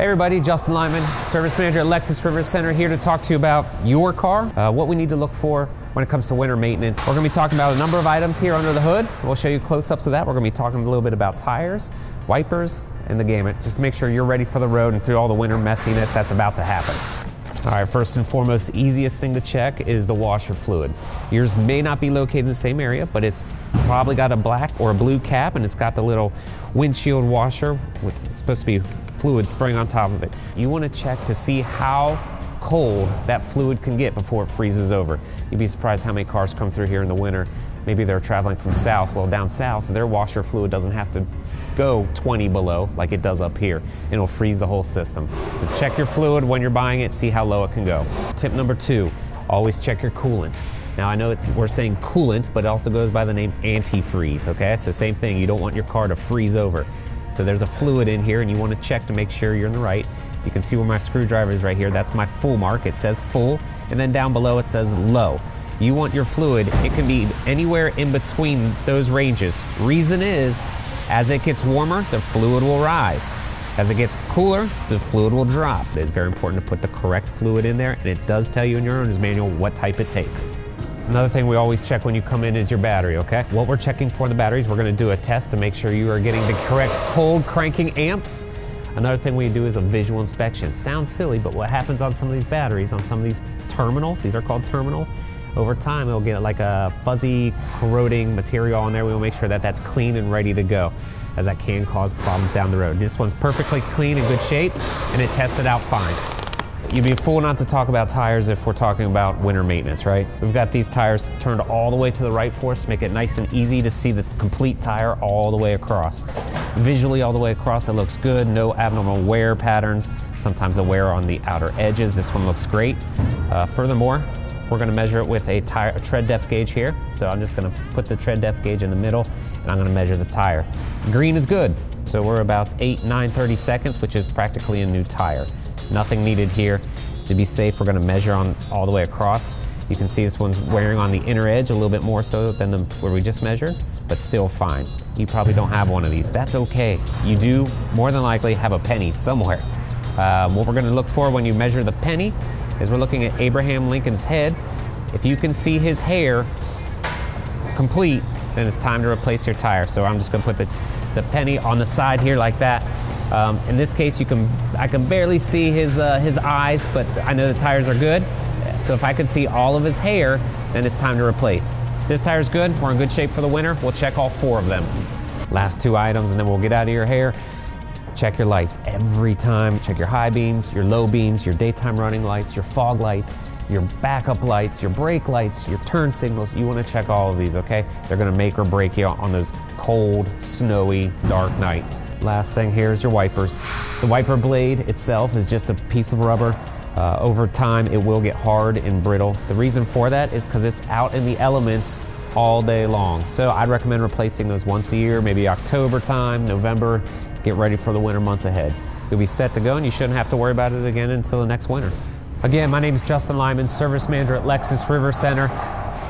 Hey everybody, Justin Lyman, Service Manager at Lexus RiverCenter, here to talk to you about your car, what we need to look for when it comes to winter maintenance. We're going to be talking about a number of items here under the hood. We'll show you close-ups of that. We're going to be talking a little bit about tires, wipers, and the gamut, just to make sure you're ready for the road and through all the winter messiness that's about to happen. All right, first and foremost, the easiest thing to check is the washer fluid. Yours may not be located in the same area, but it's probably got a black or a blue cap, and it's got the little windshield washer with supposed to be fluid spraying on top of it. You want to check to see how cold that fluid can get before it freezes over. You'd be surprised how many cars come through here in the winter. Maybe they're traveling from south. Well, down south, their washer fluid doesn't have to go 20 below like it does up here, and it'll freeze the whole system. So check your fluid when you're buying it, see how low it can go. Tip number 2, always check your coolant. Now I know we're saying coolant, but it also goes by the name antifreeze, okay? So same thing, you don't want your car to freeze over. So there's a fluid in here and you want to check to make sure you're in the right. You can see where my screwdriver is right here. That's my full mark. It says full, and then down below it says low. You want your fluid, it can be anywhere in between those ranges. Reason is, as it gets warmer, the fluid will rise. As it gets cooler, the fluid will drop. It's very important to put the correct fluid in there, and it does tell you in your owner's manual what type it takes. Another thing we always check when you come in is your battery, okay? What we're checking for the batteries, we're gonna do a test to make sure you are getting the correct cold cranking amps. Another thing we do is a visual inspection. Sounds silly, but what happens on some of these batteries, on some of these terminals, these are called terminals, over time it'll get like a fuzzy corroding material on there. We will make sure that that's clean and ready to go, as that can cause problems down the road. This one's perfectly clean and good shape, and it tested out fine. You'd be a fool not to talk about tires if we're talking about winter maintenance, right? We've got these tires turned all the way to the right for us to make it nice and easy to see the complete tire all the way across. Visually all the way across, it looks good. No abnormal wear patterns. Sometimes a wear on the outer edges. This one looks great. Furthermore, we're going to measure it with a tread depth gauge here. So I'm just going to put the tread depth gauge in the middle, and I'm going to measure the tire. Green is good. So we're about 9/30 seconds, which is practically a new tire. Nothing needed here. To be safe, we're going to measure on all the way across. You can see this one's wearing on the inner edge a little bit more so than where we just measured, but still fine. You probably don't have one of these. That's okay. You do more than likely have a penny somewhere. What we're going to look for when you measure the penny is we're looking at Abraham Lincoln's head. If you can see his hair complete, then it's time to replace your tire. So I'm just going to put the penny on the side here like that. In this case, I can barely see his eyes, but I know the tires are good. So if I can see all of his hair, then it's time to replace. This tire's good. We're in good shape for the winter. We'll check all 4 of them. Last 2 items, and then we'll get out of your hair. Check your lights every time. Check your high beams, your low beams, your daytime running lights, your fog lights, your backup lights, your brake lights, your turn signals. You want to check all of these, okay? They're going to make or break you on those cold, snowy, dark nights. Last thing here is your wipers. The wiper blade itself is just a piece of rubber. Over time, it will get hard and brittle. The reason for that is because it's out in the elements all day long. So I'd recommend replacing those once a year, maybe October time, November. Get ready for the winter months ahead. You'll be set to go, and you shouldn't have to worry about it again until the next winter. Again, my name is Justin Lyman, Service Manager at Lexus RiverCenter.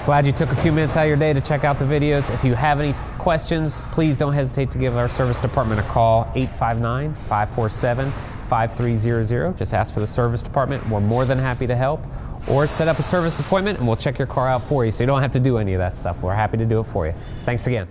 Glad you took a few minutes out of your day to check out the videos. If you have any questions, please don't hesitate to give our service department a call, 859-547-5300. Just ask for the service department. We're more than happy to help. Or set up a service appointment and we'll check your car out for you so you don't have to do any of that stuff. We're happy to do it for you. Thanks again.